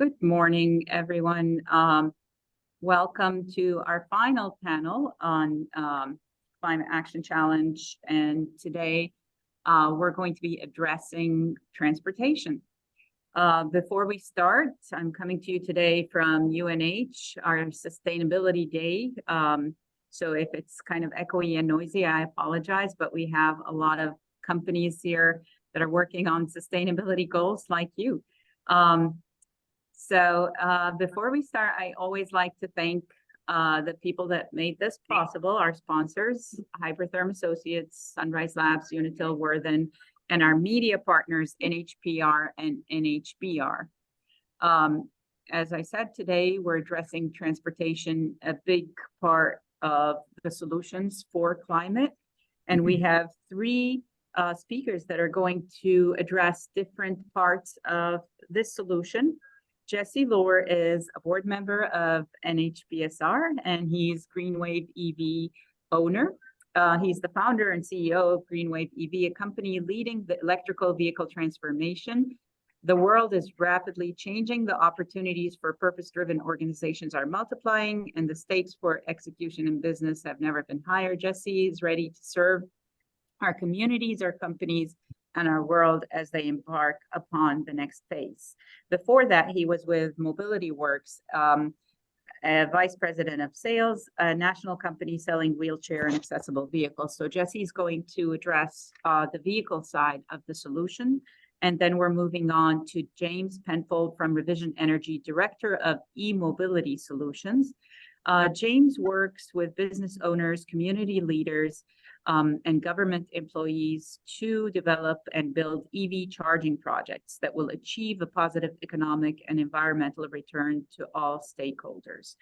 Good morning, everyone. Welcome to our final panel on Climate Action Challenge. And today we're going to be addressing transportation. Before we start, I'm coming to you today from UNH, our Sustainability Day. So if it's kind of echoey and noisy, I apologize, but we have a lot of companies here that are working on sustainability goals like you. So before we start, I always like to thank the people that made this possible, our sponsors, Hypertherm Associates, Sunrise Labs, Unitil, Worthen, and our media partners, NHPR and NHBR. As I said, today we're addressing transportation, a big part of the solutions for climate. And we have three speakers that are going to address different parts of this solution. Jesse Lohr is a board member of NHBSR, and he's GreenWave EV owner. He's the founder and CEO of GreenWave EV, a company leading the electrical vehicle transformation. The world is rapidly changing. The opportunities for purpose-driven organizations are multiplying, and the stakes for execution in business have never been higher. Jesse is ready to serve our communities, our companies, and our world as they embark upon the next phase. Before that, he was with Mobility Works, a vice president of sales, a national company selling wheelchair and accessible vehicles. So Jesse's going to address the vehicle side of the solution. And then we're moving on to James Penfold from Revision Energy, Director of E-Mobility Solutions. James works with business owners, community leaders, and government employees to develop and build EV charging projects that will achieve a positive economic and environmental return to all stakeholders.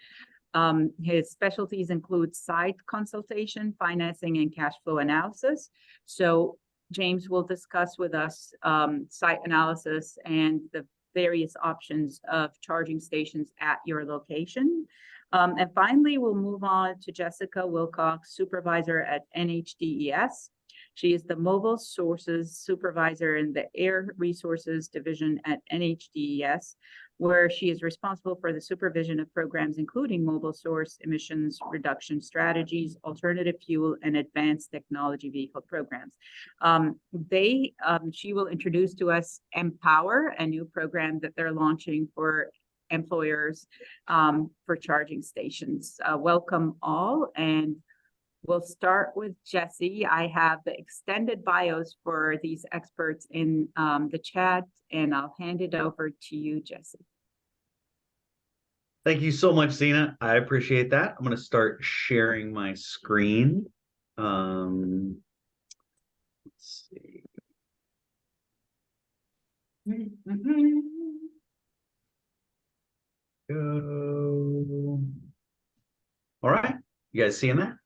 His specialties include site consultation, financing, and cash flow analysis. So James will discuss with us site analysis and the various options of charging stations at your location. And finally, we'll move on to Jessica Wilcox, supervisor at NHDES. She is the mobile sources supervisor in the Air Resources Division at NHDES, where she is responsible for the supervision of programs including mobile source emissions reduction strategies, alternative fuel, and advanced technology vehicle programs. She will introduce to us Empower, a new program that they're launching for employers for charging stations. Welcome all, and we'll start with Jesse. I have the extended bios for these experts in the chat, and I'll hand it over to you, Jesse. Thank you so much, Zena. I appreciate that. I'm going to start sharing my screen. Let's see. Go. All right, you guys seeing that?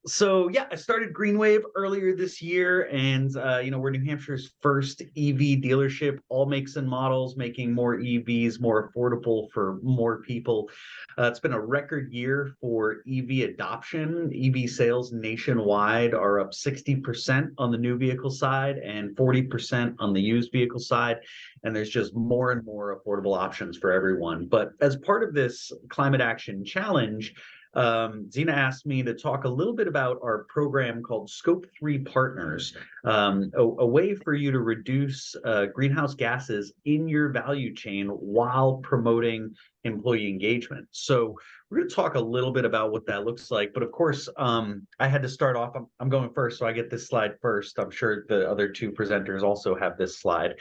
So yeah, I started GreenWave earlier this year, and we're New Hampshire's first EV dealership, all makes and models, making more EVs more affordable for more people. It's been a record year for EV adoption. EV sales nationwide are up 60% on the new vehicle side and 40% on the used vehicle side. And there's just more and more affordable options for everyone. But as part of this climate action challenge, Zena asked me to talk a little bit about our program called Scope 3 Partners, a way for you to reduce greenhouse gases in your value chain while promoting employee engagement. So we're going to talk a little bit about what that looks like. But of course, I had to start off. I'm going first, so I get this slide first. I'm sure the other two presenters also have this slide.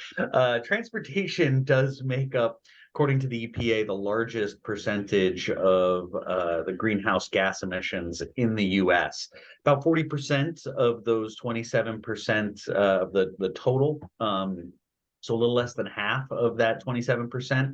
Transportation does make up, according to the EPA, the largest percentage of the greenhouse gas emissions in the U.S. About 40% of those 27% of the total, so a little less than half of that 27%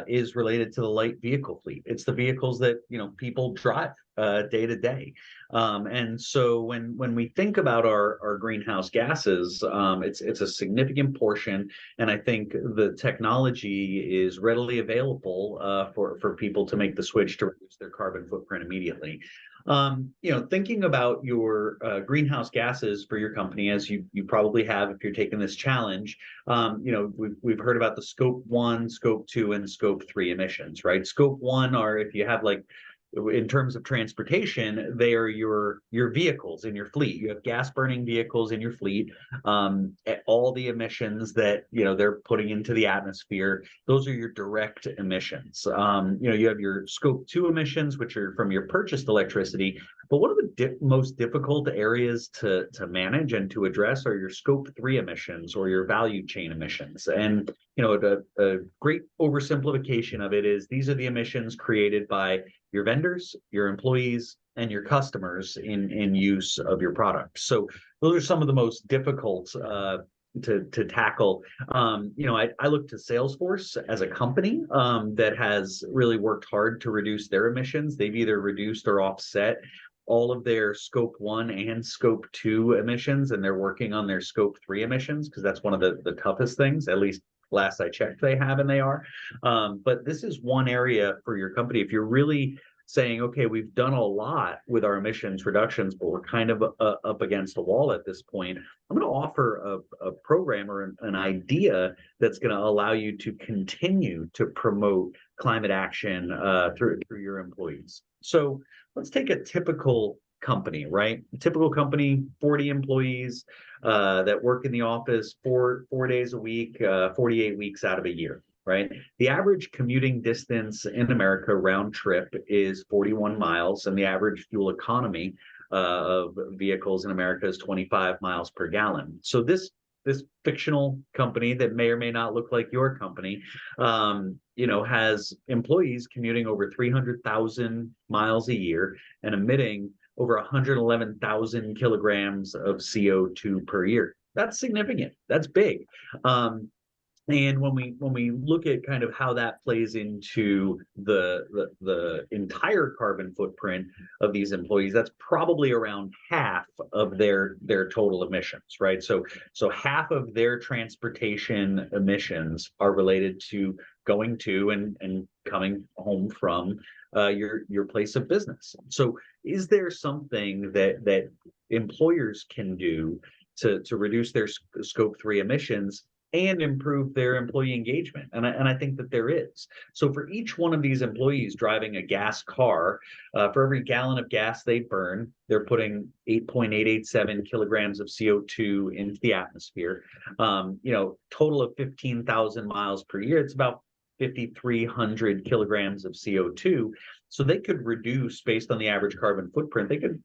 is related to the light vehicle fleet. It's the vehicles that people drive day to day. And so when we think about our greenhouse gases, it's a significant portion. And I think the technology is readily available for people to make the switch to reduce their carbon footprint immediately. Thinking about your greenhouse gases for your company, as you probably have if you're taking this challenge, we've heard about the scope 1, scope 2, and scope 3 emissions, right? Scope 1 are if you have like in terms of transportation, they are your vehicles in your fleet. You have gas burning vehicles in your fleet. All the emissions that they're putting into the atmosphere, those are your direct emissions. You have your scope 2 emissions, which are from your purchased electricity. But one of the most difficult areas to manage and to address are your scope 3 emissions or your value chain emissions. And a great oversimplification of it is these are the emissions created by your vendors, your employees, and your customers in use of your product. So those are some of the most difficult to tackle. I look to Salesforce as a company that has really worked hard to reduce their emissions. They've either reduced or offset all of their scope 1 and scope 2 emissions, and they're working on their scope 3 emissions because that's one of the toughest things, at least last I checked they have, and they are. But this is one area for your company. If you're really saying, okay, we've done a lot with our emissions reductions, but we're kind of up against a wall at this point, I'm going to offer a program or an idea that's going to allow you to continue to promote climate action through your employees. So let's take a typical company, right? A typical company, 40 employees that work in the office four days a week, 48 weeks out of a year, right? The average commuting distance in America round trip is 41 miles, and the average fuel economy of vehicles in America is 25 miles per gallon. So this fictional company that may or may not look like your company, has employees commuting over 300,000 miles a year and emitting over 111,000 kilograms of CO2 per year. That's significant. That's big. And when we look at kind of how that plays into the entire carbon footprint of these employees, that's probably around half of their total emissions, right? So half of their transportation emissions are related to going to and coming home from your place of business. So is there something that employers can do to reduce their scope 3 emissions and improve their employee engagement? And I think that there is. So for each one of these employees driving a gas car, for every gallon of gas they burn, they're putting 8.887 kilograms of CO2 into the atmosphere. Total of 15,000 miles per year, it's about 5,300 kilograms of CO2. So they could reduce, based on the average carbon footprint, they could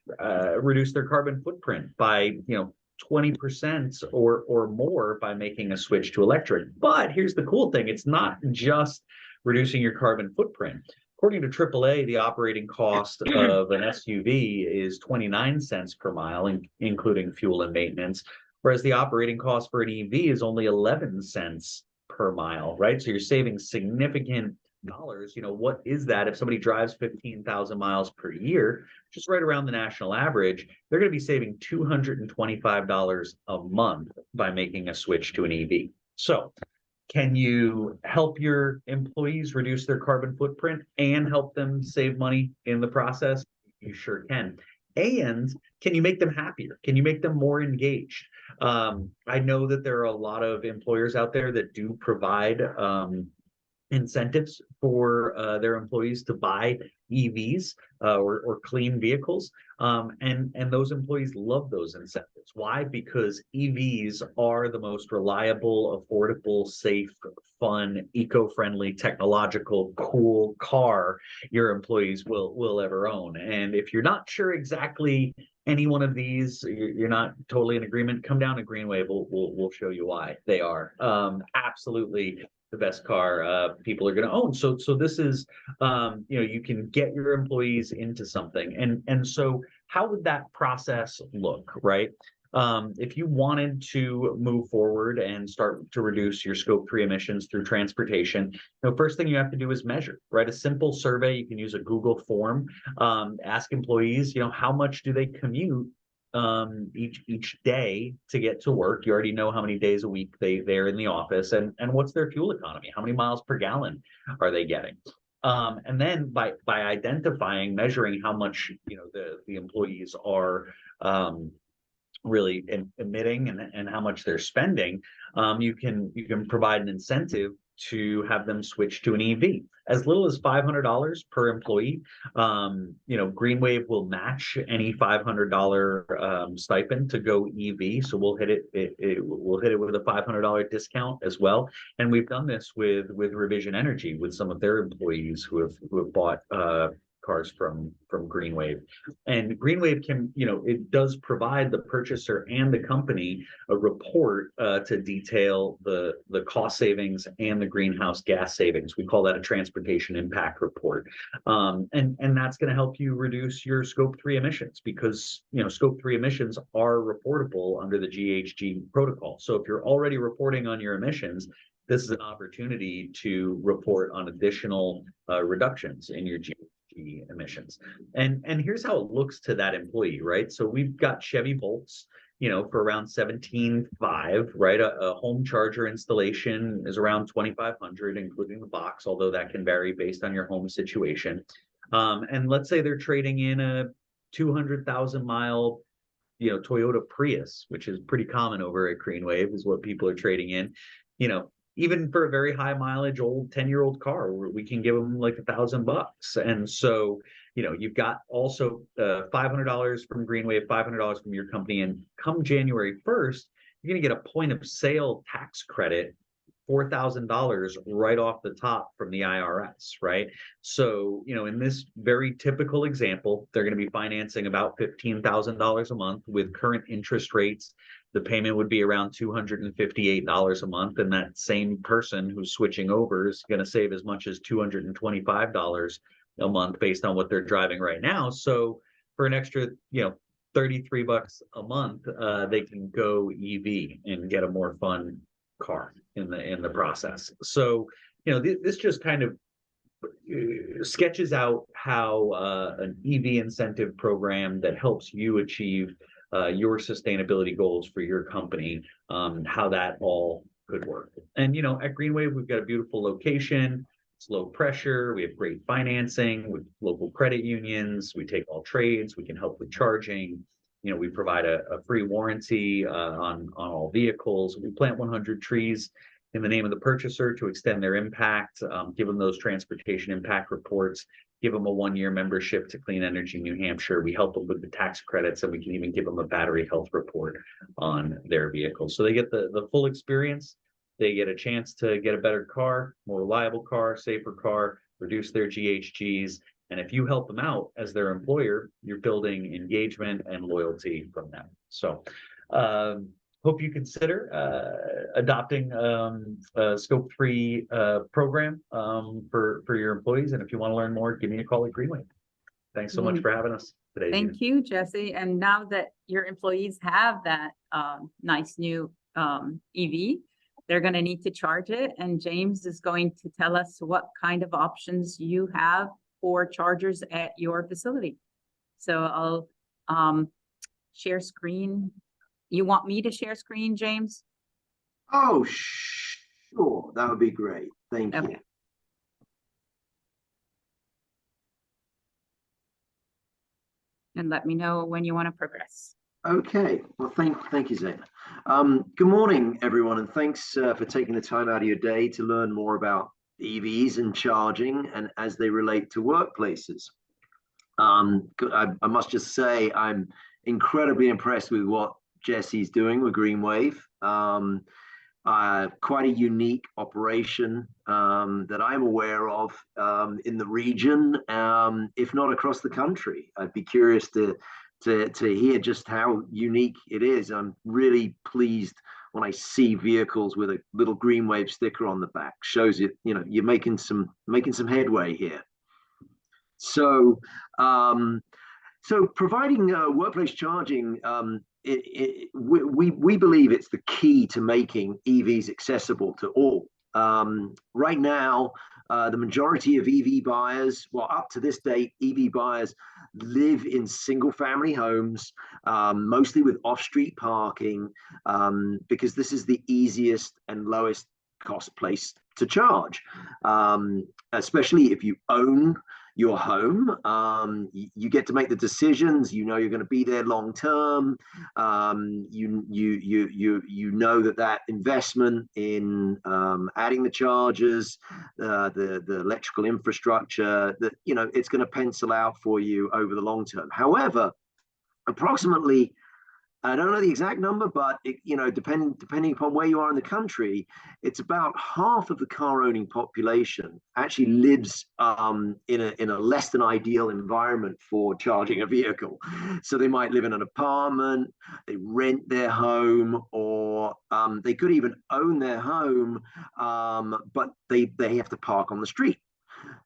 reduce their carbon footprint by 20% or more by making a switch to electric. But here's the cool thing. It's not just reducing your carbon footprint. According to AAA, the operating cost of an SUV is 29 cents per mile, including fuel and maintenance, whereas the operating cost for an EV is only 11 cents per mile, right? So you're saving significant dollars. What is that? If somebody drives 15,000 miles per year, just right around the national average, they're going to be saving $225 a month by making a switch to an EV. So can you help your employees reduce their carbon footprint and help them save money in the process? You sure can. And can you make them happier? Can you make them more engaged? I know that there are a lot of employers out there that do provide incentives for their employees to buy EVs or clean vehicles. And those employees love those incentives. Why? Because EVs are the most reliable, affordable, safe, fun, eco-friendly, technological, cool car your employees will ever own. And if you're not sure exactly any one of these, you're not totally in agreement, come down to GreenWave. We'll show you why they are absolutely the best car people are going to own. So this is, you can get your employees into something. And so how would that process look, right? If you wanted to move forward and start to reduce your scope 3 emissions through transportation, first thing you have to do is measure, right? A simple survey. You can use a Google form, ask employees, how much do they commute each day to get to work. You already know how many days a week they're in the office, and what's their fuel economy, how many miles per gallon are they getting. And then by identifying, measuring how much the employees are really emitting and how much they're spending, you can provide an incentive to have them switch to an EV. As little as $500 per employee. GreenWave will match any $500 stipend to go EV. So we'll hit we'll hit it with a $500 discount as well. And we've done this with Revision Energy, with some of their employees who have bought cars from GreenWave. And GreenWave can, it does provide the purchaser and the company a report to detail the cost savings and the greenhouse gas savings. We call that a transportation impact report. And that's going to help you reduce your scope 3 emissions, because scope 3 emissions are reportable under the GHG protocol. So if you're already reporting on your emissions, this is an opportunity to report on additional reductions in your GHG emissions. And here's how it looks to that employee, right? So we've got Chevy Bolts, for around $17,500, right? A home charger installation is around $2,500, including the box, although that can vary based on your home situation. And let's say they're trading in a 200,000 mile, Toyota Prius, which is pretty common over at GreenWave, is what people are trading in. Even for a very high mileage, old 10-year-old car, we can give them like $1,000. And so, you've got also $500 from GreenWave, $500 from your company. And come January 1st, you're going to get a point of sale tax credit, $4,000 right off the top from the IRS, right? So, in this very typical example, they're going to be financing about $15,000 a month. With current interest rates, the payment would be around $258 a month. And that same person who's switching over is going to save as much as $225 a month based on what they're driving right now. So for an extra, $33 a month, they can go EV and get a more fun car in the process. So, this just kind of sketches out how an EV incentive program that helps you achieve your sustainability goals for your company, how that all could work. And, at GreenWave, we've got a beautiful location. It's low pressure. We have great financing with local credit unions. We take all trades. We can help with charging. We provide a free warranty on all vehicles. We plant 100 trees in the name of the purchaser to extend their impact, give them those transportation impact reports, give them a 1-year membership to Clean Energy New Hampshire. We help them with the tax credits, and we can even give them a battery health report on their vehicle. So they get the full experience. They get a chance to get a better car, more reliable car, safer car, reduce their GHGs. And if you help them out as their employer, you're building engagement and loyalty from them. So hope you consider adopting a Scope 3 program for your employees. And if you want to learn more, give me a call at GreenWave. Thanks so much for having us today. Thank you, Jesse. And now that your employees have that nice new EV, they're going to need to charge it. And James is going to tell us what kind of options you have for chargers at your facility. So I'll share screen. You want me to share screen, James? Oh, sure. That would be great. Thank you. And let me know when you want to progress. Okay. Well, thank you, Zena. Good morning, everyone, and thanks for taking the time out of your day to learn more about EVs and charging and as they relate to workplaces. I must just say I'm incredibly impressed with what Jesse's doing with GreenWave. Quite a unique operation that I'm aware of in the region, if not across the country. I'd be curious to hear just how unique it is. I'm really pleased when I see vehicles with a little GreenWave sticker on the back. Shows it, you're making some headway here. So providing workplace charging, we believe it's the key to making EVs accessible to all. Right now, the majority of EV buyers, well, up to this date, EV buyers live in single-family homes, mostly with off-street parking, because this is the easiest and lowest cost place to charge, especially if you own your home. You get to make the decisions. You know you're going to be there long term. You know that investment in adding the chargers, the electrical infrastructure, that it's going to pencil out for you over the long term. However, approximately, I don't know the exact number, but depending upon where you are in the country, it's about half of the car owning population actually lives in a less than ideal environment for charging a vehicle. So they might live in an apartment, they rent their home, or they could even own their home, but they have to park on the street.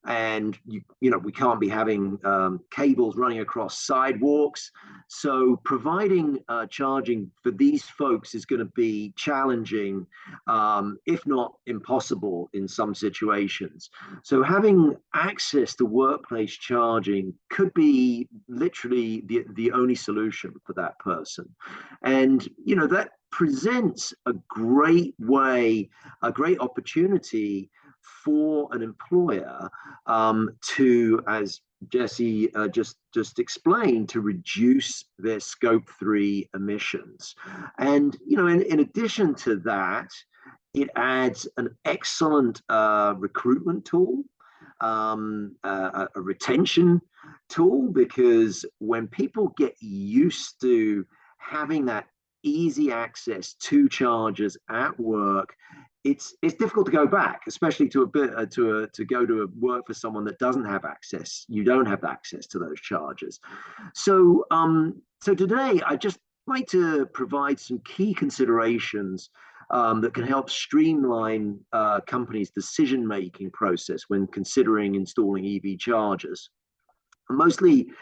And we can't be having cables running across sidewalks. So providing charging for these folks is going to be challenging, if not impossible in some situations. So having access to workplace charging could be literally the only solution for that person. And that presents a great opportunity for an employer to, as Jesse just explained, to reduce their Scope 3 emissions. And in addition to that, it adds an excellent recruitment tool, a retention tool, because when people get used to having that easy access to chargers at work, it's difficult to go back, especially to go to work for someone that doesn't have access. You don't have access to those chargers. So today I just like to provide some key considerations that can help streamline companies' decision-making process when considering installing EV chargers. Mostly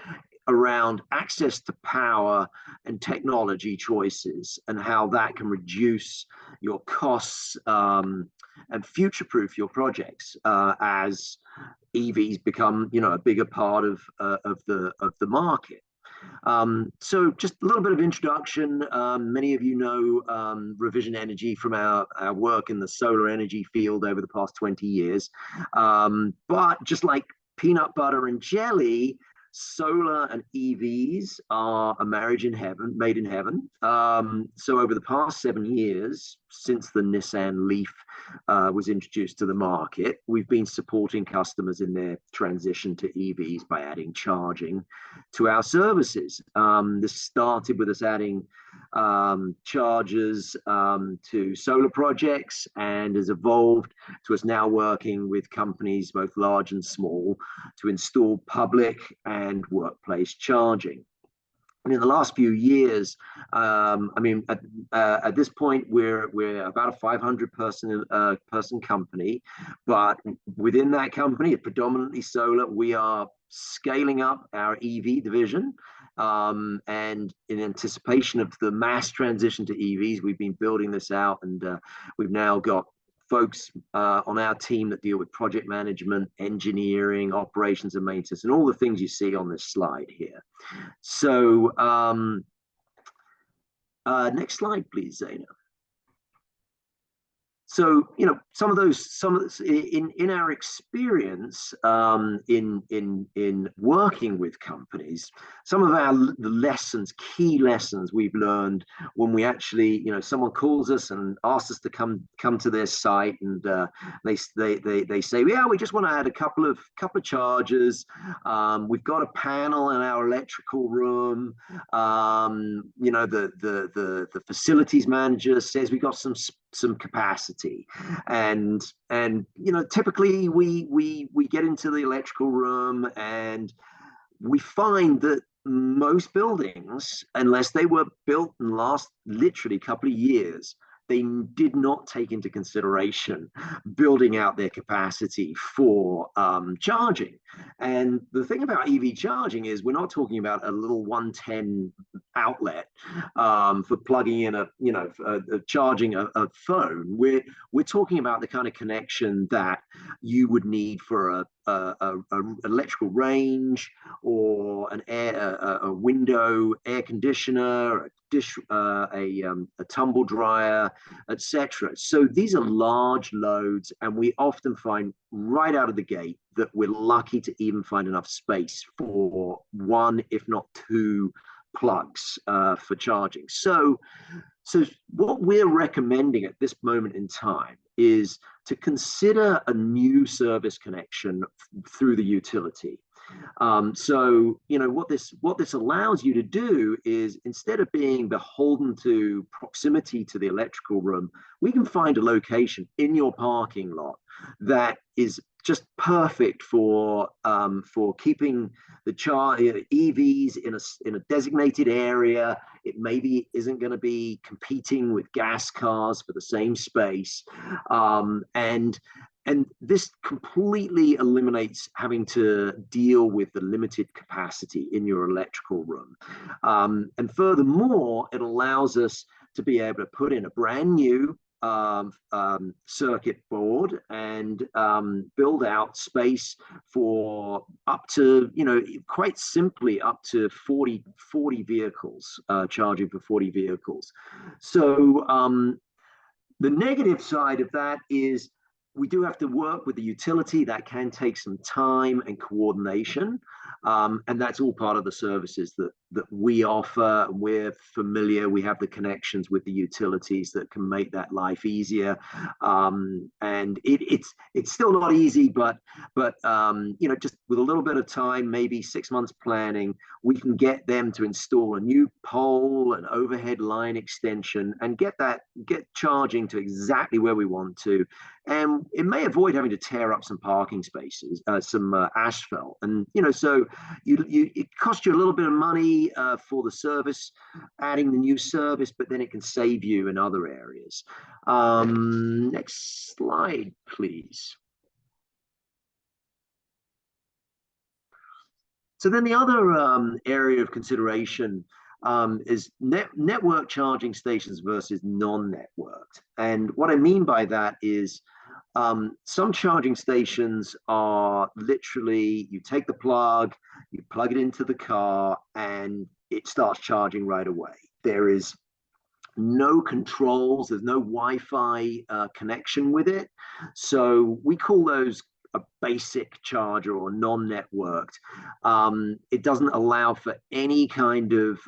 around access to power and technology choices, and how that can reduce your costs and future-proof your projects as EVs become, a bigger part of the market. So just a little bit of introduction. Many of you know Revision Energy from our work in the solar energy field over the past 20 years. But just like peanut butter and jelly, solar and EVs are a marriage made in heaven. So over the past 7 years, since the Nissan Leaf was introduced to the market, we've been supporting customers in their transition to EVs by adding charging to our services. This started with us adding chargers to solar projects, and has evolved to us now working with companies both large and small to install public and workplace charging. And in the last few years, at this point, we're about a 500 person company, but within that company, predominantly solar, we are scaling up our EV division. And in anticipation of the mass transition to EVs, we've been building this out, and we've now got folks on our team that deal with project management, engineering, operations and maintenance, and all the things you see on this slide here. So next slide, please, Zaina. So, some of those in our experience in working with companies, some of the key lessons we've learned when we actually, someone calls us and asks us to come to their site, and they say, yeah, we just want to add a couple of chargers. We've got a panel in our electrical room. The facilities manager says we've got some capacity, and typically we get into the electrical room, and we find that most buildings, unless they were built in the last literally couple of years, they did not take into consideration building out their capacity for charging. And the thing about EV charging is we're not talking about a little 110 outlet for plugging in charging a phone. We're talking about the kind of connection that you would need for a electrical range, or a window air conditioner, a tumble dryer, etc. So these are large loads, and we often find right out of the gate that we're lucky to even find enough space for one, if not two, plugs for charging. So what we're recommending at this moment in time is to consider a new service connection through the utility. So, what this allows you to do is, instead of being beholden to proximity to the electrical room, we can find a location in your parking lot that is just perfect for keeping the EVs in a designated area. It maybe isn't going to be competing with gas cars for the same space, and this completely eliminates having to deal with the limited capacity in your electrical room. And furthermore, it allows us to be able to put in a brand new circuit board and build out space for up to, quite simply, up to 40 vehicles, charging for 40 vehicles. So the negative side of that is we do have to work with the utility. That can take some time and coordination. And that's all part of the services that we offer. We're familiar. We have the connections with the utilities that can make that life easier. And it's still not easy, but just with a little bit of time, maybe 6 months planning, we can get them to install a new pole, an overhead line extension, and get charging to exactly where we want to. And it may avoid having to tear up some parking spaces, some asphalt. And, so it costs you a little bit of money for the service, adding the new service, but then it can save you in other areas. Next slide, please. So then the other area of consideration is network charging stations versus non-networked. And what I mean by that is some charging stations are literally, you take the plug, you plug it into the car, and it starts charging right away. There is no controls, there's no Wi-Fi connection with it. So we call those a basic charger or non-networked. It doesn't allow for any kind of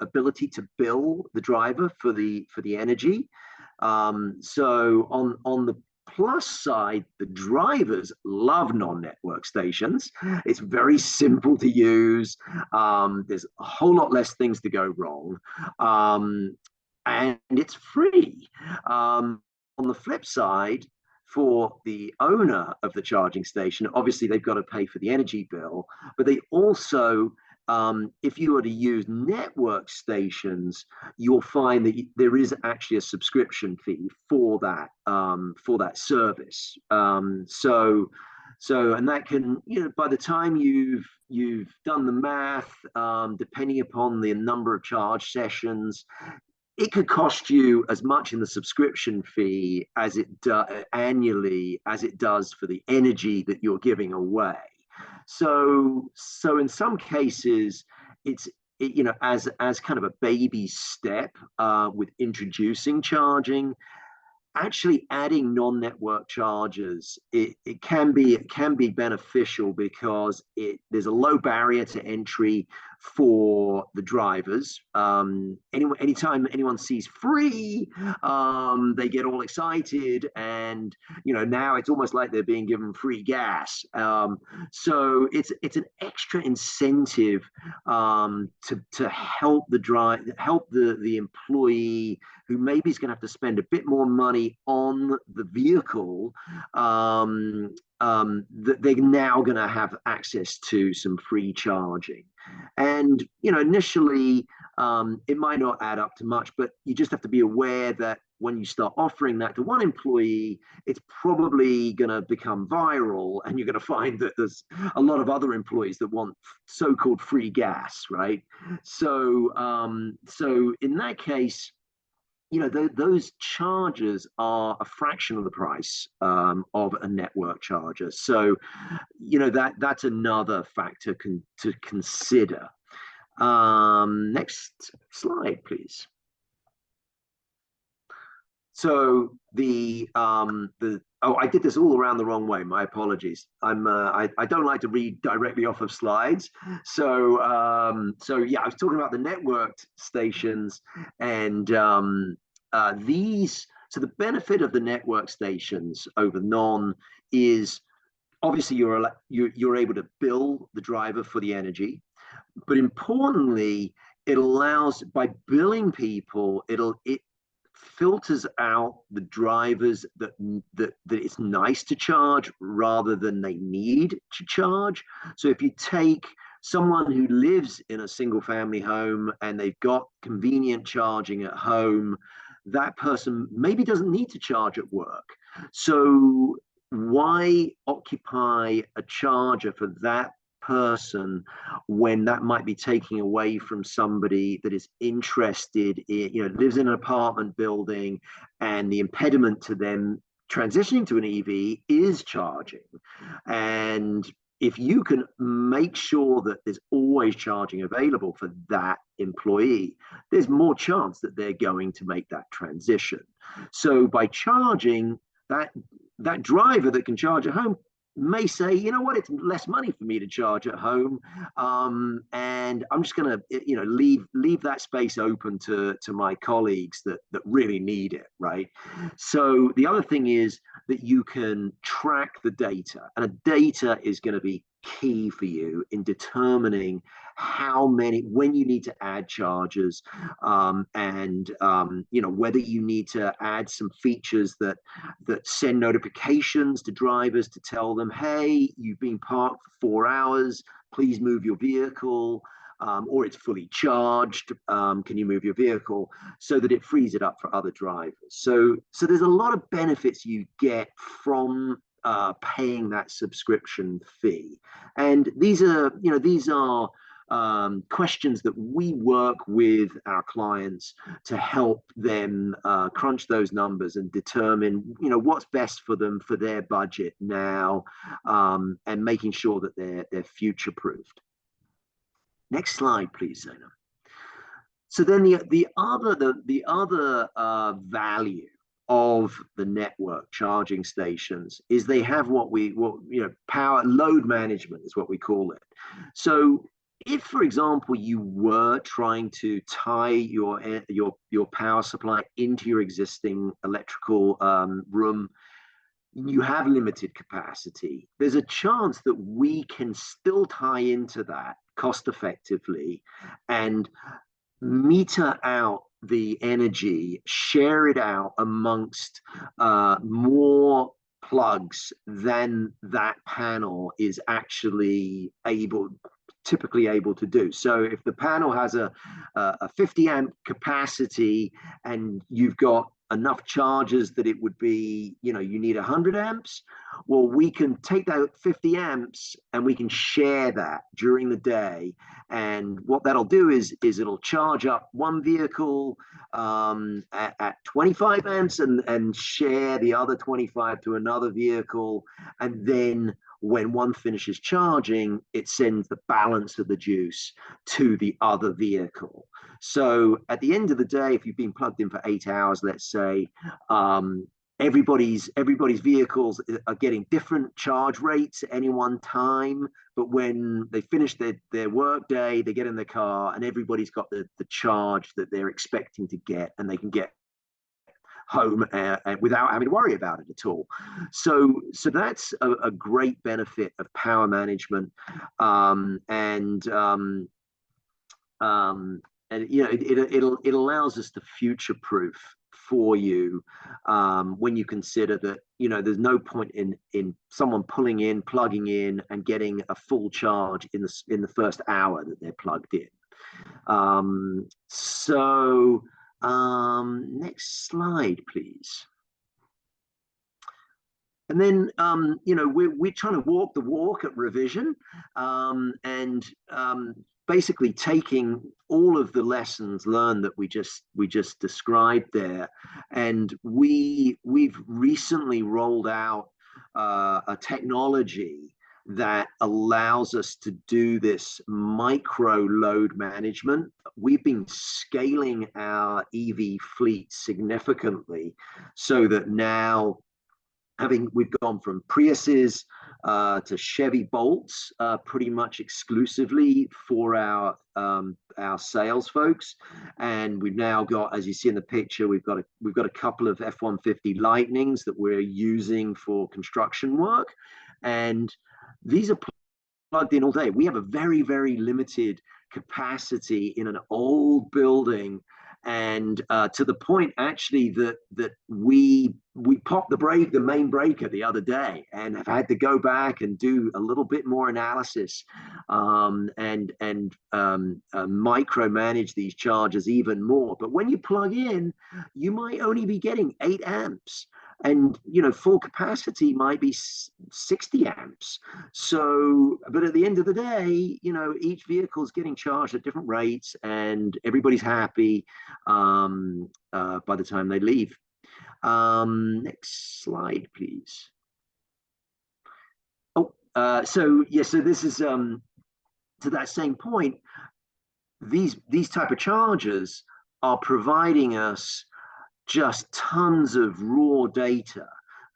ability to bill the driver for the energy. So on the plus side, the drivers love non-network stations. It's very simple to use. There's a whole lot less things to go wrong. And it's free. On the flip side, for the owner of the charging station, obviously they've got to pay for the energy bill, but they also, if you were to use network stations, you'll find that there is actually a subscription fee for that service. So, and that can, by the time you've done the math, depending upon the number of charge sessions, it could cost you as much in the subscription fee as it annually as it does for the energy that you're giving away. So in some cases, it's as kind of a baby step with introducing charging. Actually adding non-network chargers, it can be beneficial because there's a low barrier to entry for the drivers. Anytime anyone sees free, they get all excited, and now it's almost like they're being given free gas. So it's an extra incentive to help the employee who maybe is going to have to spend a bit more money on the vehicle, that they're now going to have access to some free charging. And initially, it might not add up to much, but you just have to be aware that when you start offering that to one employee, it's probably going to become viral, and you're going to find that there's a lot of other employees that want so-called free gas, right? So, so in that case, those charges are a fraction of the price of a network charger. So, that's another factor to consider. Next slide, please. So I did this all around the wrong way. My apologies. I don't like to read directly off of slides. So yeah, I was talking about the networked stations, and so the benefit of the network stations over non is obviously you're able to bill the driver for the energy, but importantly, it allows, by billing people, it filters out the drivers that it's nice to charge rather than they need to charge. So if you take someone who lives in a single family home and they've got convenient charging at home, that person maybe doesn't need to charge at work. So why occupy a charger for that person when that might be taking away from somebody that is interested in, lives in an apartment building, and the impediment to them transitioning to an EV is charging. And if you can make sure that there's always charging available for that employee, there's more chance that they're going to make that transition. So by charging, that driver that can charge at home may say, you know what, it's less money for me to charge at home, and I'm just going to leave that space open to my colleagues that really need it, right? So the other thing is that you can track the data, and the data is going to be key for you in determining when you need to add chargers, and whether you need to add some features that send notifications to drivers to tell them, hey, you've been parked for 4 hours, please move your vehicle, or it's fully charged, can you move your vehicle, so that it frees it up for other drivers. So there's a lot of benefits you get from paying that subscription fee. And these are questions that we work with our clients to help them crunch those numbers and determine, what's best for them for their budget now, and making sure that they're future-proofed. Next slide, please, Zainab. So then the other value of the network charging stations is they have power load management is what we call it. So if, for example, you were trying to tie your power supply into your existing electrical room, you have limited capacity, there's a chance that we can still tie into that cost effectively and meter out the energy, share it out amongst more plugs than that panel is actually typically able to do. So if the panel has a 50 amp capacity and you've got enough charges that it would be, you need 100 amps, well, we can take that 50 amps and we can share that during the day. And what that'll do is it'll charge up one vehicle at 25 amps and share the other 25 to another vehicle. And then when one finishes charging, it sends the balance of the juice to the other vehicle. So at the end of the day, if you've been plugged in for 8 hours, let's say, everybody's vehicles are getting different charge rates at any one time. But when they finish their work day, they get in the car and everybody's got the charge that they're expecting to get, and they can get home without having to worry about it at all. So that's a great benefit of power management, and it allows us to future-proof for you when you consider that there's no point in someone plugging in and getting a full charge in the first hour that they're plugged in. Next slide, please. And then, we're trying to walk the walk at Revision, and basically taking all of the lessons learned that we just described there. And we've recently rolled out a technology that allows us to do this micro load management. We've been scaling our EV fleet significantly, so that now we've gone from Priuses to Chevy Bolts pretty much exclusively for our sales folks, and we've now got, as you see in the picture, we've got a couple of F-150 Lightnings that we're using for construction work, and these are plugged in all day. We have a very, very limited capacity in an old building, and to the point actually that we popped the main breaker the other day, and have had to go back and do a little bit more analysis, and micromanage these chargers even more. But when you plug in, you might only be getting 8 amps, and full capacity might be 60 amps. So, but at the end of the day, each vehicle is getting charged at different rates, and everybody's happy by the time they leave. Next slide, please. So this is to that same point. These type of chargers are providing us just tons of raw data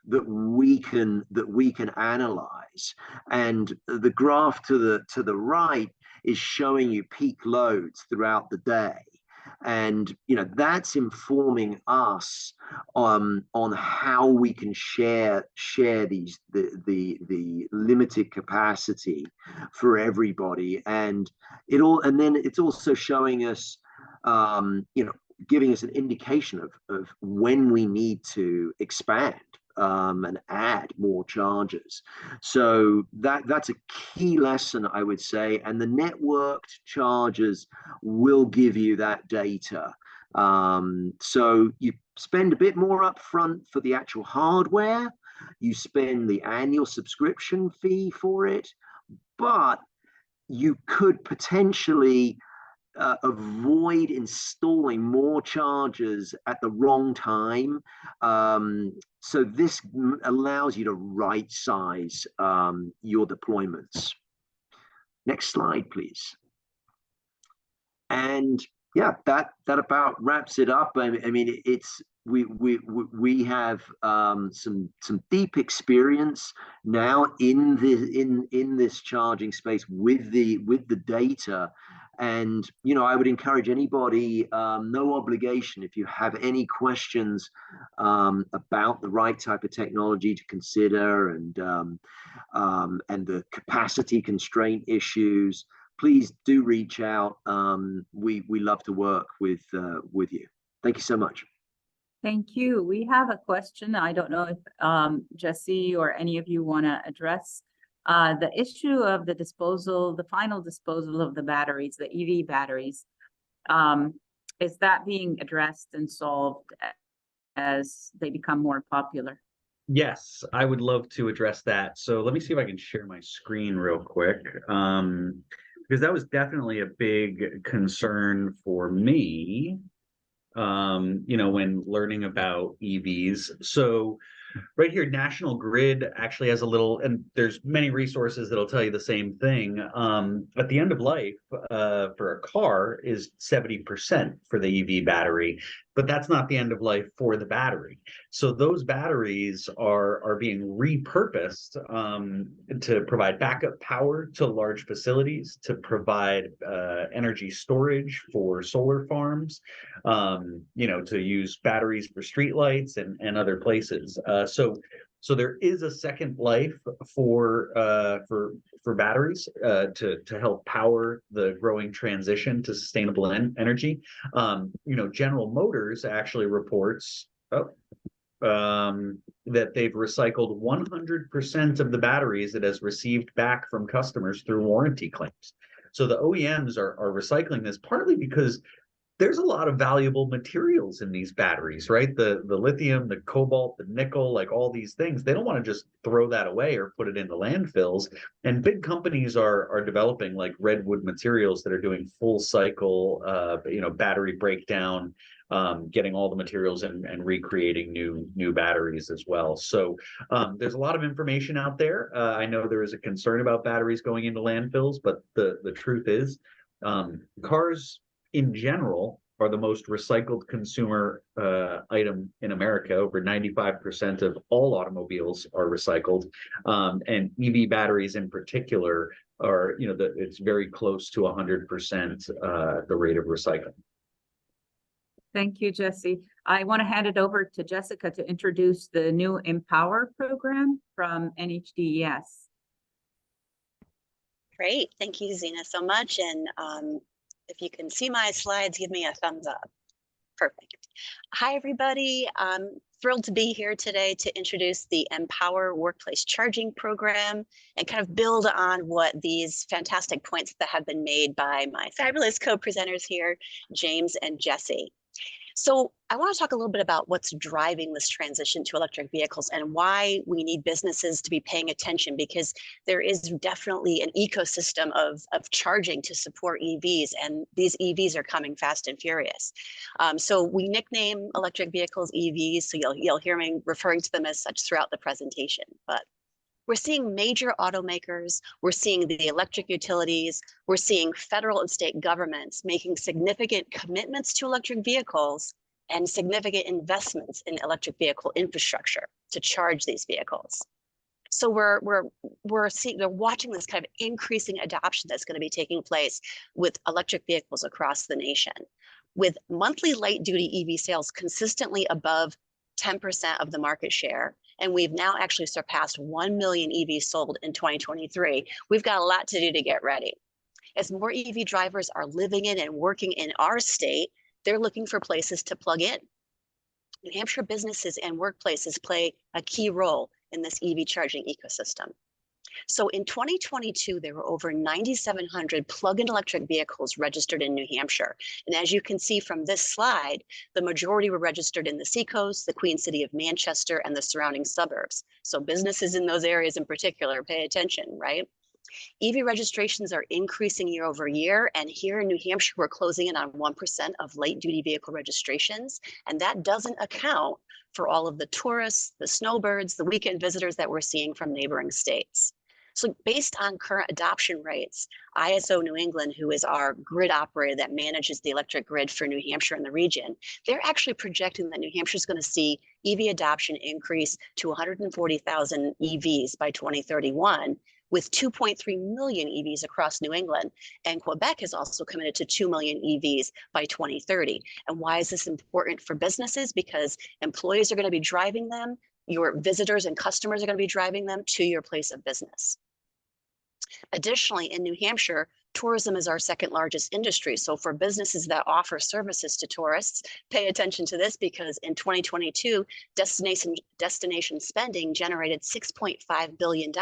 that we can analyze, and the graph to the right is showing you peak loads throughout the day, and that's informing us on how we can share the limited capacity for everybody, and then it's also showing us giving us an indication of when we need to expand and add more chargers. So that's a key lesson, I would say, and the networked chargers will give you that data. So you spend a bit more upfront for the actual hardware, you spend the annual subscription fee for it, but you could potentially avoid installing more chargers at the wrong time. So this allows you to right size your deployments. Next slide, please. And yeah, that about wraps it up. I mean, we have some deep experience now in this charging space with the data, and I would encourage anybody, no obligation, if you have any questions about the right type of technology to consider, and the capacity constraint issues, please do reach out. We love to work with you. Thank you so much. Thank you. We have a question. I don't know if Jesse or any of you want to address the issue of the final disposal of the batteries, the EV batteries. Is that being addressed and solved as they become more popular? Yes, I would love to address that. So let me see if I can share my screen real quick, because that was definitely a big concern for me, when learning about EVs. So right here, National Grid actually has a little, and there's many resources that'll tell you the same thing. At the end of life for a car is 70% for the EV battery, but that's not the end of life for the battery. So those batteries are being repurposed to provide backup power to large facilities, to provide energy storage for solar farms, to use batteries for streetlights and other places. So there is a second life for batteries to help power the growing transition to sustainable energy. General Motors actually reports that they've recycled 100% of the batteries it has received back from customers through warranty claims. So the OEMs are recycling this partly because there's a lot of valuable materials in these batteries, right? The lithium, the cobalt, the nickel, like all these things, they don't want to just throw that away or put it into landfills. And big companies are developing like redwood materials that are doing full cycle, battery breakdown, getting all the materials and recreating new batteries as well. So there's a lot of information out there. I know there is a concern about batteries going into landfills, but the truth is, cars in general are the most recycled consumer item in America. Over 95% of all automobiles are recycled, and EV batteries in particular are, it's very close to 100% the rate of recycling. Thank you, Jesse. I want to hand it over to Jessica to introduce the new Empower program from NHDES. Great. Thank you, Zena, so much. And if you can see my slides, give me a thumbs up. Perfect. Hi, everybody. I'm thrilled to be here today to introduce the Empower Workplace Charging Program and kind of build on what these fantastic points that have been made by my fabulous co-presenters here, James and Jesse. So I want to talk a little bit about what's driving this transition to electric vehicles and why we need businesses to be paying attention, because there is definitely an ecosystem of charging to support EVs, and these EVs are coming fast and furious. So we nickname electric vehicles EVs, so you'll hear me referring to them as such throughout the presentation. But we're seeing major automakers, we're seeing the electric utilities, we're seeing federal and state governments making significant commitments to electric vehicles and significant investments in electric vehicle infrastructure to charge these vehicles. So we're watching this kind of increasing adoption that's going to be taking place with electric vehicles across the nation, with monthly light duty EV sales consistently above 10% of the market share. And we've now actually surpassed 1 million EVs sold in 2023. We've got a lot to do to get ready. As more EV drivers are living in and working in our state, they're looking for places to plug in. New Hampshire businesses and workplaces play a key role in this EV charging ecosystem. So in 2022, there were over 9,700 plug-in electric vehicles registered in New Hampshire. And as you can see from this slide, the majority were registered in the Seacoast, the Queen City of Manchester, and the surrounding suburbs. So businesses in those areas in particular, pay attention, right? EV registrations are increasing year over year. And here in New Hampshire, we're closing in on 1% of light-duty vehicle registrations. And that doesn't account for all of the tourists, the snowbirds, the weekend visitors that we're seeing from neighboring states. So based on current adoption rates, ISO New England, who is our grid operator that manages the electric grid for New Hampshire and the region, they're actually projecting that New Hampshire is going to see EV adoption increase to 140,000 EVs by 2031, with 2.3 million EVs across New England. And Quebec has also committed to 2 million EVs by 2030. And why is this important for businesses? Because employees are going to be driving them, your visitors and customers are going to be driving them to your place of business. Additionally, in New Hampshire, tourism is our second largest industry. So for businesses that offer services to tourists, pay attention to this, because in 2022, destination spending generated $6.5 billion.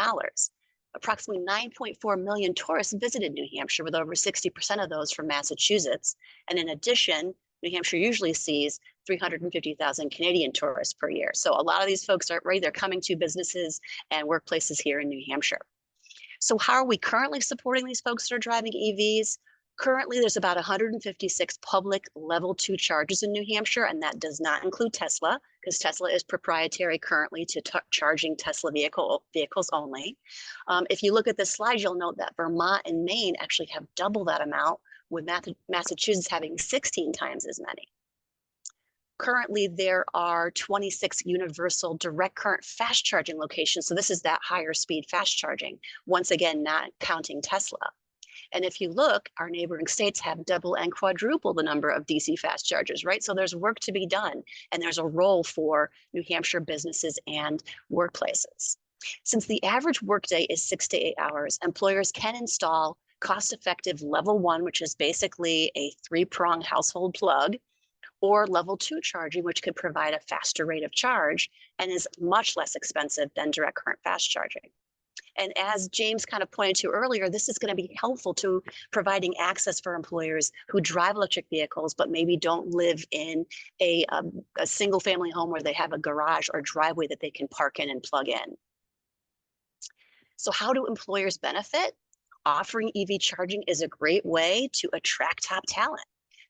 Approximately 9.4 million tourists visited New Hampshire, with over 60% of those from Massachusetts. And in addition, New Hampshire usually sees 350,000 Canadian tourists per year. So a lot of these folks are right, they're coming to businesses and workplaces here in New Hampshire. So how are we currently supporting these folks that are driving EVs? Currently, there's about 156 public level 2 chargers in New Hampshire, and that does not include Tesla, because Tesla is proprietary currently to charging Tesla vehicles only. If you look at this slide, you'll note that Vermont and Maine actually have double that amount, with Massachusetts having 16 times as many. Currently, there are 26 universal direct current fast charging locations. So this is that higher speed fast charging, once again, not counting Tesla. And if you look, our neighboring states have double and quadruple the number of DC fast chargers, right? So there's work to be done, and there's a role for New Hampshire businesses and workplaces. Since the average workday is 6 to 8 hours, employers can install cost-effective level 1, which is basically a 3-prong household plug, or level 2 charging, which could provide a faster rate of charge and is much less expensive than direct current fast charging. And as James kind of pointed to earlier, this is going to be helpful to providing access for employers who drive electric vehicles, but maybe don't live in a single family home where they have a garage or driveway that they can park in and plug in. So how do employers benefit? Offering EV charging is a great way to attract top talent,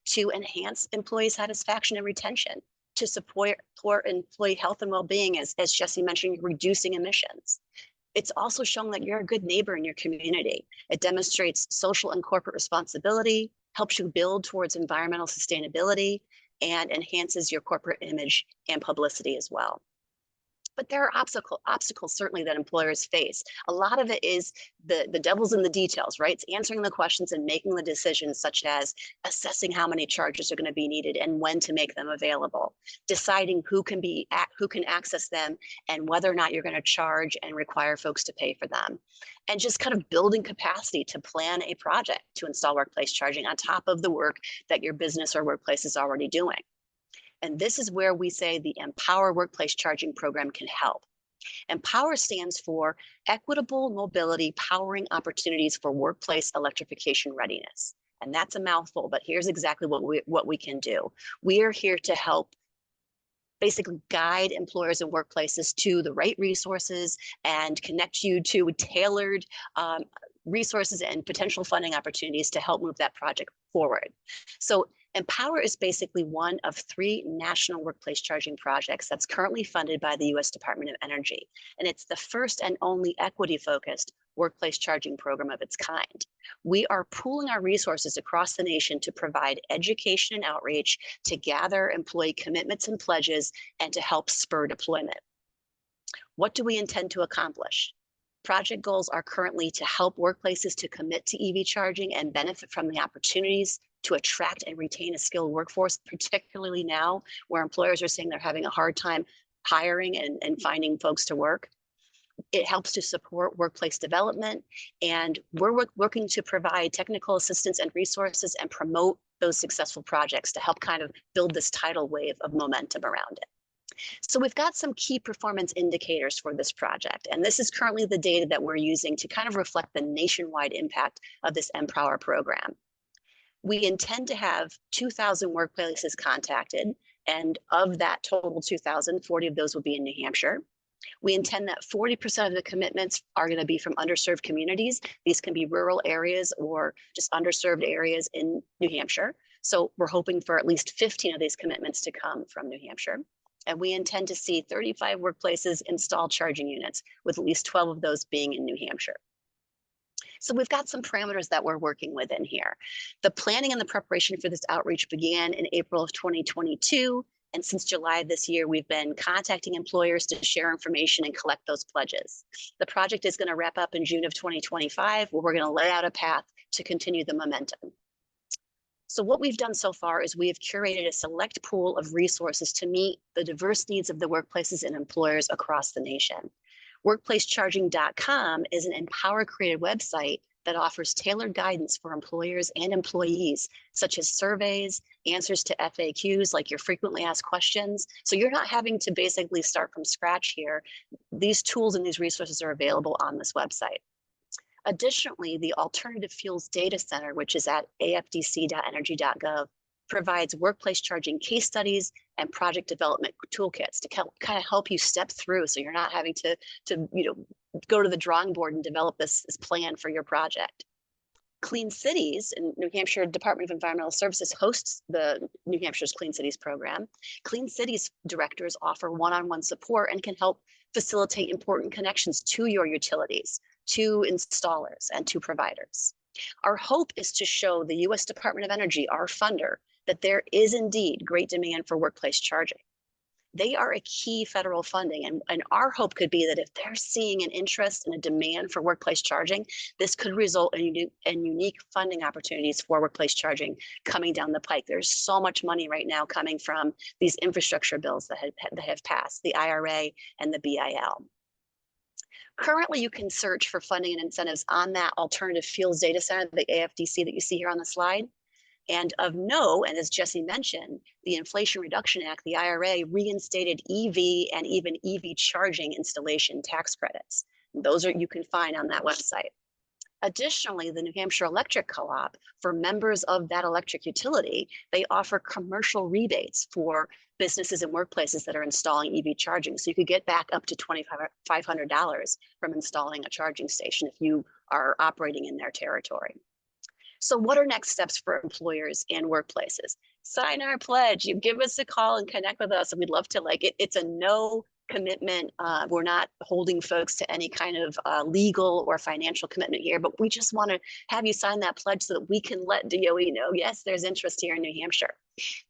to enhance employee satisfaction and retention, to support employee health and well-being, as Jesse mentioned, reducing emissions. It's also showing that you're a good neighbor in your community. It demonstrates social and corporate responsibility, helps you build towards environmental sustainability, and enhances your corporate image and publicity as well. But there are obstacles certainly that employers face. A lot of it is the devil's in the details, right? It's answering the questions and making the decisions, such as assessing how many chargers are going to be needed and when to make them available, deciding who can access them and whether or not you're going to charge and require folks to pay for them, and just kind of building capacity to plan a project to install workplace charging on top of the work that your business or workplace is already doing. And this is where we say the Empower Workplace Charging Program can help. Empower stands for Equitable Mobility Powering Opportunities for Workplace Electrification Readiness. And that's a mouthful, but here's exactly what we can do. We are here to help basically guide employers and workplaces to the right resources and connect you to tailored resources and potential funding opportunities to help move that project forward. So Empower is basically one of 3 national workplace charging projects that's currently funded by the U.S. Department of Energy. And it's the first and only equity-focused workplace charging program of its kind. We are pooling our resources across the nation to provide education and outreach, to gather employee commitments and pledges, and to help spur deployment. What do we intend to accomplish? Project goals are currently to help workplaces to commit to EV charging and benefit from the opportunities to attract and retain a skilled workforce, particularly now where employers are saying they're having a hard time hiring and finding folks to work. It helps to support workplace development, and we're working to provide technical assistance and resources and promote those successful projects to help kind of build this tidal wave of momentum around it. So we've got some key performance indicators for this project, and this is currently the data that we're using to kind of reflect the nationwide impact of this Empower program. We intend to have 2,000 workplaces contacted, and of that total 2,000, 40 of those will be in New Hampshire. We intend that 40% of the commitments are going to be from underserved communities. These can be rural areas or just underserved areas in New Hampshire. So we're hoping for at least 15 of these commitments to come from New Hampshire. And we intend to see 35 workplaces install charging units, with at least 12 of those being in New Hampshire. So we've got some parameters that we're working within here. The planning and the preparation for this outreach began in April of 2022. And since July of this year, we've been contacting employers to share information and collect those pledges. The project is going to wrap up in June of 2025, where we're going to lay out a path to continue the momentum. So what we've done so far is we have curated a select pool of resources to meet the diverse needs of the workplaces and employers across the nation. Workplacecharging.com is an Empower-created website that offers tailored guidance for employers and employees, such as surveys, answers to FAQs, like your frequently asked questions. So you're not having to basically start from scratch here. These tools and these resources are available on this website. Additionally, the Alternative Fuels Data Center, which is at afdc.energy.gov, provides workplace charging case studies and project development toolkits to kind of help you step through, so you're not having to go to the drawing board and develop this plan for your project. Clean Cities, and New Hampshire Department of Environmental Services hosts the New Hampshire's Clean Cities program. Clean Cities directors offer one-on-one support and can help facilitate important connections to your utilities, to installers, and to providers. Our hope is to show the U.S. Department of Energy, our funder, that there is indeed great demand for workplace charging. They are a key federal funding, and our hope could be that if they're seeing an interest and a demand for workplace charging, this could result in unique funding opportunities for workplace charging coming down the pike. There's so much money right now coming from these infrastructure bills that have passed, the IRA and the BIL. Currently, you can search for funding and incentives on that Alternative Fuels Data Center, the AFDC that you see here on the slide. And of note, and as Jesse mentioned, the Inflation Reduction Act, the IRA, reinstated EV and even EV charging installation tax credits. Those you can find on that website. Additionally, the New Hampshire Electric Co-op, for members of that electric utility, they offer commercial rebates for businesses and workplaces that are installing EV charging. So you could get back up to $2,500 from installing a charging station if you are operating in their territory. So what are next steps for employers and workplaces? Sign our pledge. You give us a call and connect with us, and we'd love to it's a no commitment. We're not holding folks to any kind of legal or financial commitment here, but we just want to have you sign that pledge so that we can let DOE know, yes, there's interest here in New Hampshire.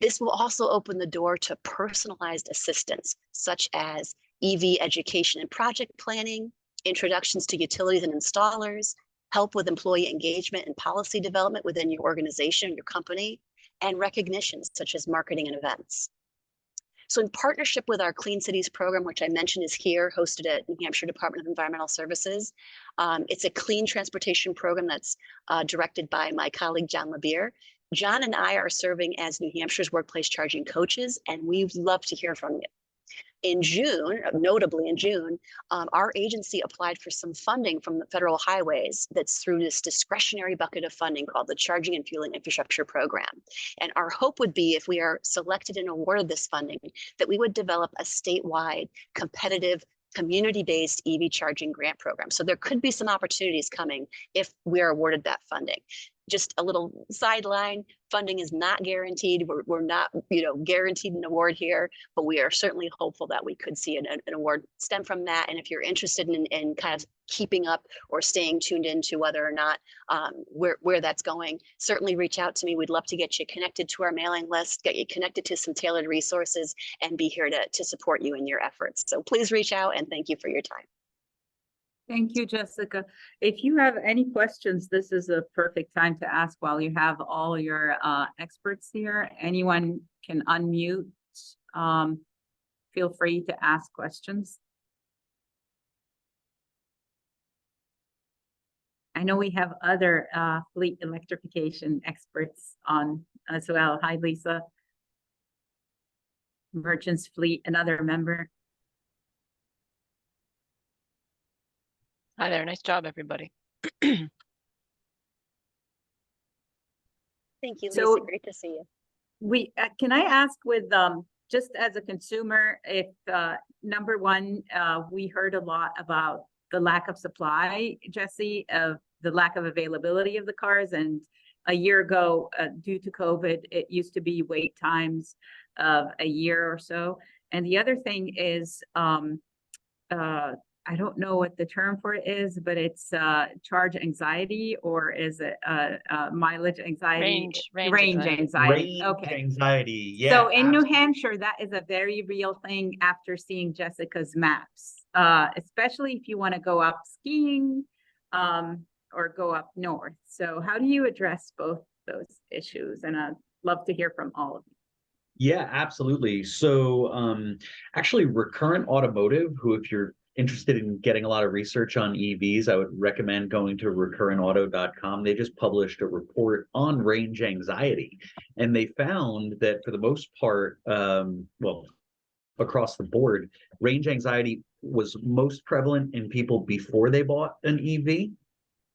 This will also open the door to personalized assistance, such as EV education and project planning, introductions to utilities and installers, help with employee engagement and policy development within your organization, your company, and recognitions such as marketing and events. So in partnership with our Clean Cities program, which I mentioned is here, hosted at New Hampshire Department of Environmental Services, it's a clean transportation program that's directed by my colleague, John LeBeer. John and I are serving as New Hampshire's workplace charging coaches, and we'd love to hear from you. In June, notably in June, our agency applied for some funding from the federal highways that's through this discretionary bucket of funding called the Charging and Fueling Infrastructure Program. And our hope would be, if we are selected and awarded this funding, that we would develop a statewide competitive community-based EV charging grant program. So there could be some opportunities coming if we are awarded that funding. Just a little sideline, funding is not guaranteed. We're not, guaranteed an award here, but we are certainly hopeful that we could see an award stem from that. And if you're interested in kind of keeping up or staying tuned into whether or not where that's going, certainly reach out to me. We'd love to get you connected to our mailing list, get you connected to some tailored resources, and be here to support you in your efforts. So please reach out, and thank you for your time. Thank you, Jessica. If you have any questions, this is a perfect time to ask while you have all your experts here. Anyone can unmute. Feel free to ask questions. I know we have other fleet electrification experts on as well. Hi, Lisa. Merchants Fleet, another member. Hi there. Nice job, everybody. Thank you, Lisa. So, great to see you. We can I ask with just as a consumer, if number one, we heard a lot about the lack of supply, Jesse, of the lack of availability of the cars, and a year ago, due to COVID, it used to be wait times of a year or so. And the other thing is, I don't know what the term for it is, but it's charge anxiety, or is it mileage anxiety? Range anxiety. Okay. Anxiety. Yeah. So in New Hampshire, that is a very real thing after seeing Jessica's maps, especially if you want to go up skiing or go up north. So how do you address both those issues? And I'd love to hear from all of you. Yeah, absolutely. So actually, Recurrent Automotive, who, if you're interested in getting a lot of research on EVs, I would recommend going to recurrentauto.com. They just published a report on range anxiety, and they found that for the most part, well, across the board, range anxiety was most prevalent in people before they bought an EV,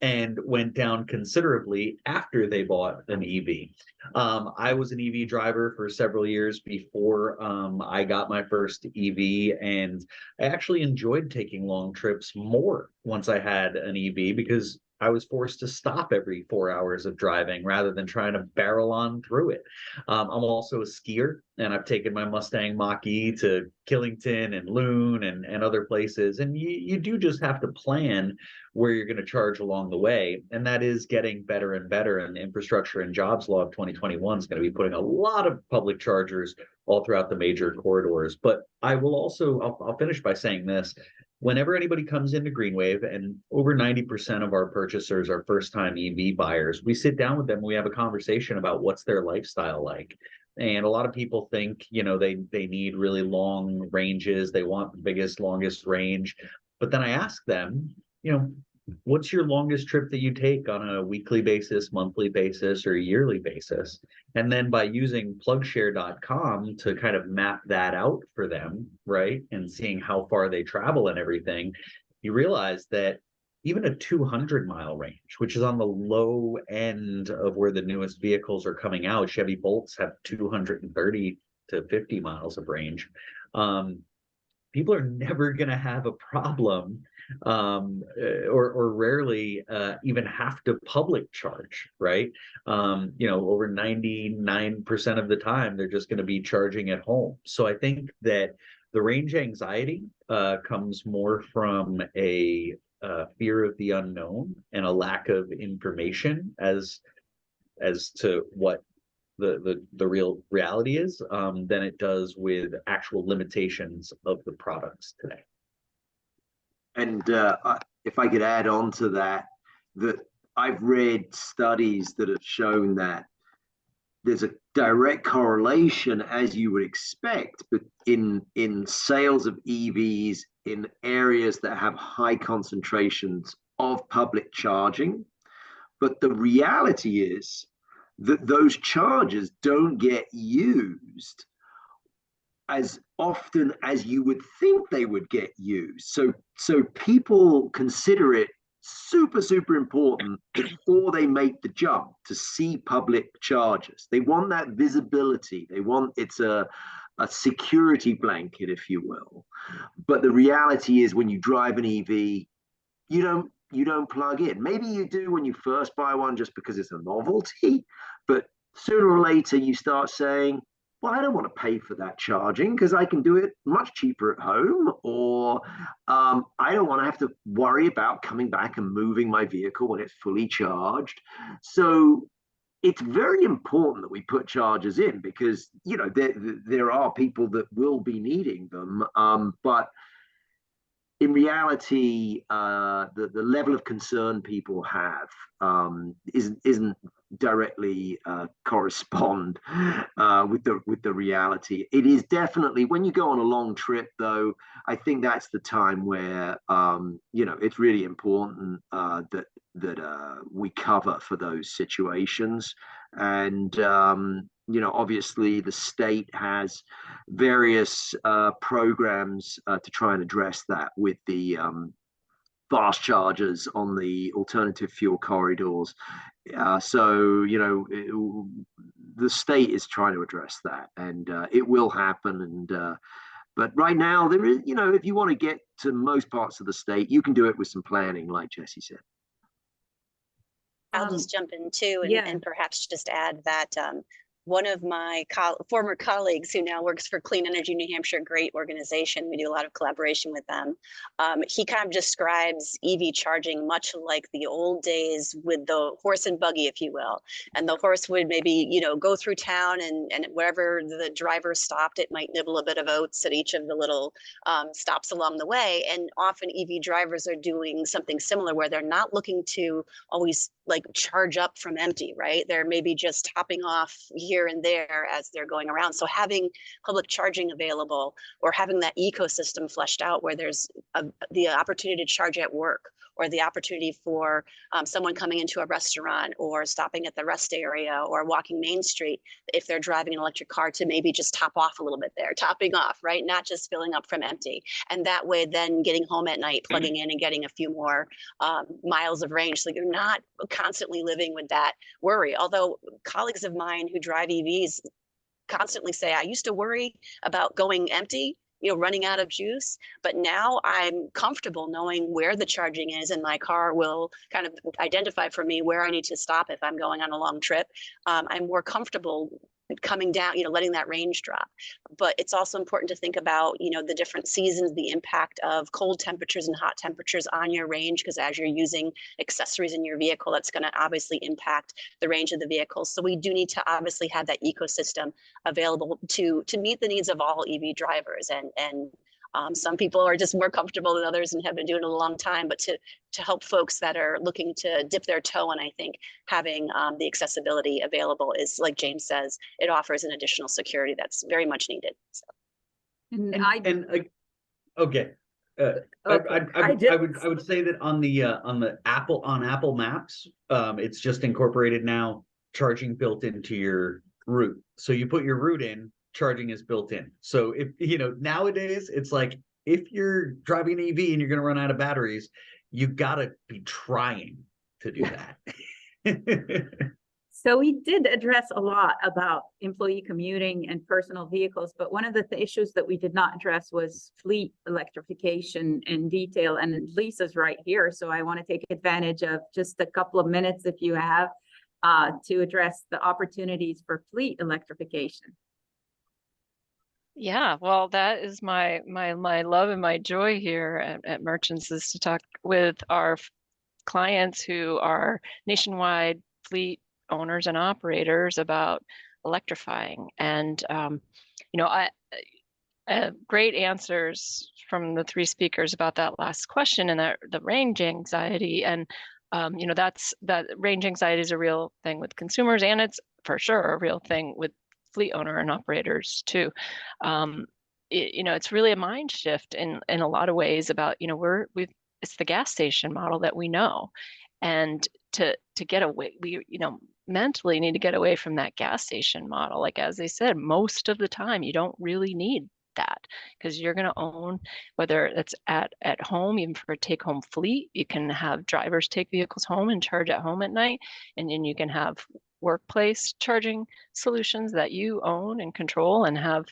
and went down considerably after they bought an EV. I was an EV driver for several years before I got my first EV, and I actually enjoyed taking long trips more once I had an EV, because I was forced to stop every 4 hours of driving rather than trying to barrel on through it. I'm also a skier, and I've taken my Mustang Mach-E to Killington and Loon and other places. And you do just have to plan where you're going to charge along the way. And that is getting better and better. And Infrastructure and Jobs Law of 2021 is going to be putting a lot of public chargers all throughout the major corridors. But I will also, I'll finish by saying this. Whenever anybody comes into GreenWave, and over 90% of our purchasers are first-time EV buyers, we sit down with them, we have a conversation about what's their lifestyle like. And a lot of people think, they need really long ranges, they want the biggest, longest range. But then I ask them, what's your longest trip that you take on a weekly basis, monthly basis, or yearly basis? And then by using plugshare.com to kind of map that out for them, right, and seeing how far they travel and everything, you realize that even a 200-mile range, which is on the low end of where the newest vehicles are coming out, Chevy Bolts have 230 to 50 miles of range. People are never going to have a problem or rarely even have to public charge, right? Over 99% of the time, they're just going to be charging at home. So I think that the range anxiety comes more from a fear of the unknown and a lack of information as to what the real reality is than it does with actual limitations of the products today. And if I could add on to that, that I've read studies that have shown that there's a direct correlation, as you would expect, but in sales of EVs in areas that have high concentrations of public charging. But the reality is that those chargers don't get used as often as you would think they would get used. So people consider it super, super important before they make the jump to see public chargers. They want that visibility. They want, it's a security blanket, if you will. But the reality is when you drive an EV, you don't plug in. Maybe you do when you first buy one just because it's a novelty, but sooner or later you start saying, well, I don't want to pay for that charging because I can do it much cheaper at home, or I don't want to have to worry about coming back and moving my vehicle when it's fully charged. So it's very important that we put chargers in because, there are people that will be needing them, but in reality, the level of concern people have isn't directly correspond with the reality. It is definitely, when you go on a long trip, though, I think that's the time where it's really important that we cover for those situations. And obviously the state has various programs to try and address that with the fast chargers on the alternative fuel corridors. So the state is trying to address that, and it will happen. And but right now there is, if you want to get to most parts of the state, you can do it with some planning, like Jesse said. I'll just jump in too and perhaps just add that one of my former colleagues who now works for Clean Energy New Hampshire, great organization, we do a lot of collaboration with them. He kind of describes EV charging much like the old days with the horse and buggy, if you will. And the horse would maybe, go through town and wherever the driver stopped, it might nibble a bit of oats at each of the little stops along the way. And often EV drivers are doing something similar where they're not looking to always like charge up from empty, right? They're maybe just topping off here and there as they're going around. So having public charging available or having that ecosystem fleshed out where there's the opportunity to charge at work, or the opportunity for someone coming into a restaurant or stopping at the rest area or walking Main Street, if they're driving an electric car, to maybe just top off a little bit there, topping off, right? Not just filling up from empty. And that way then getting home at night, plugging in and getting a few more miles of range. So you're not constantly living with that worry. Although colleagues of mine who drive EVs constantly say, I used to worry about going empty, running out of juice, but now I'm comfortable knowing where the charging is, and my car will kind of identify for me where I need to stop if I'm going on a long trip. I'm more comfortable coming down, letting that range drop. But it's also important to think about, the different seasons, the impact of cold temperatures and hot temperatures on your range, because as you're using accessories in your vehicle, that's going to obviously impact the range of the vehicle. So we do need to obviously have that ecosystem available to meet the needs of all EV drivers. And some people are just more comfortable than others and have been doing it a long time, but to help folks that are looking to dip their toe in, I think having the accessibility available is, like James says, it offers an additional security that's very much needed. So. Okay. I would say that on the Apple Maps, it's just incorporated now, charging built into your route. So you put your route in, charging is built in. So if nowadays it's like if you're driving an EV and you're going to run out of batteries, you got to be trying to do that. So we did address a lot about employee commuting and personal vehicles, but one of the issues that we did not address was fleet electrification in detail. And Lisa's right here, so I want to take advantage of just a couple of minutes, if you have, to address the opportunities for fleet electrification. Yeah, well, that is my love and my joy here at Merchants, is to talk with our clients who are nationwide fleet owners and operators about electrifying. And great answers from the three speakers about that last question and the range anxiety. And that range anxiety is a real thing with consumers, and it's for sure a real thing with fleet owner and operators too. It's really a mind shift in a lot of ways about, it's the gas station model that we know. And to get away, we mentally need to get away from that gas station model. Like, as they said, most of the time you don't really need that, because you're going to own, whether it's at home, even for a take home fleet, you can have drivers take vehicles home and charge at home at night. And then you can have workplace charging solutions that you own and control, and have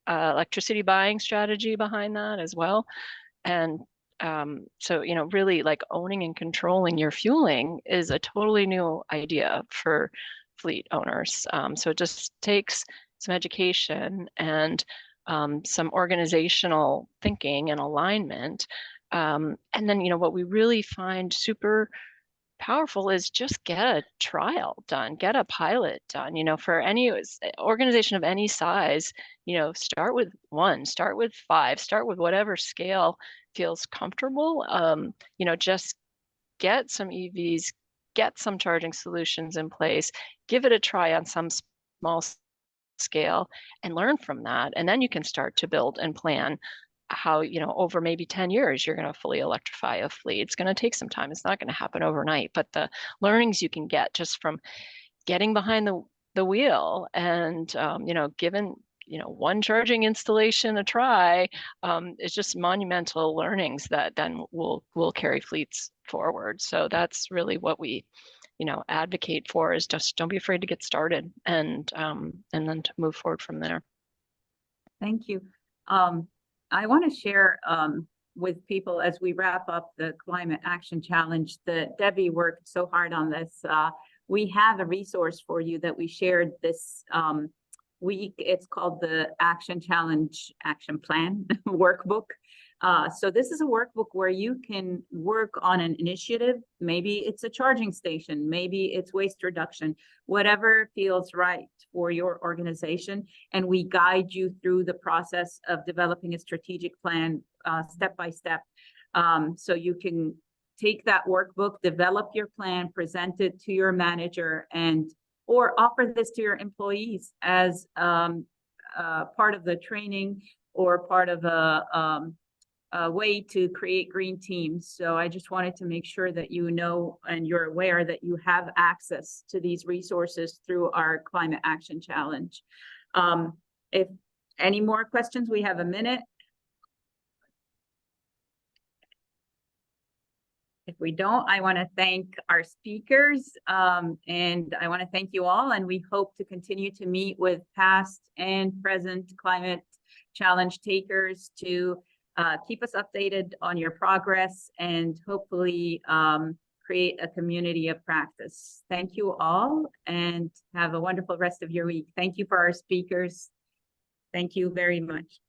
electricity buying strategy behind that as well. And so, really, like, owning and controlling your fueling is a totally new idea for fleet owners. So it just takes some education and some organizational thinking and alignment. And then, what we really find super powerful is just get a trial done, get a pilot done. For any organization of any size, start with 1, start with 5, start with whatever scale feels comfortable. Just get some EVs, get some charging solutions in place, give it a try on some small scale, and learn from that. And then you can start to build and plan how, over maybe 10 years, you're going to fully electrify a fleet. It's going to take some time. It's not going to happen overnight, but the learnings you can get just from getting behind the wheel and, given, one charging installation a try, is just monumental learnings that then will carry fleets forward. So that's really what we, advocate for, is just don't be afraid to get started, and then to move forward from there. Thank you. I want to share with people, as we wrap up the Climate Action Challenge, that Debbie worked so hard on this. We have a resource for you that we shared this week. It's called the Action Challenge Action Plan Workbook. So this is a workbook where you can work on an initiative. Maybe it's a charging station, maybe it's waste reduction, whatever feels right for your organization. And we guide you through the process of developing a strategic plan step by step. So you can take that workbook, develop your plan, present it to your manager, or offer this to your employees as part of the training or part of a way to create green teams. So I just wanted to make sure that you know and you're aware that you have access to these resources through our Climate Action Challenge. If any more questions, we have a minute. If we don't, I want to thank our speakers, and I want to thank you all, and we hope to continue to meet with past and present Climate Challenge takers to keep us updated on your progress and hopefully create a community of practice. Thank you all, and have a wonderful rest of your week. Thank you for our speakers. Thank you very much.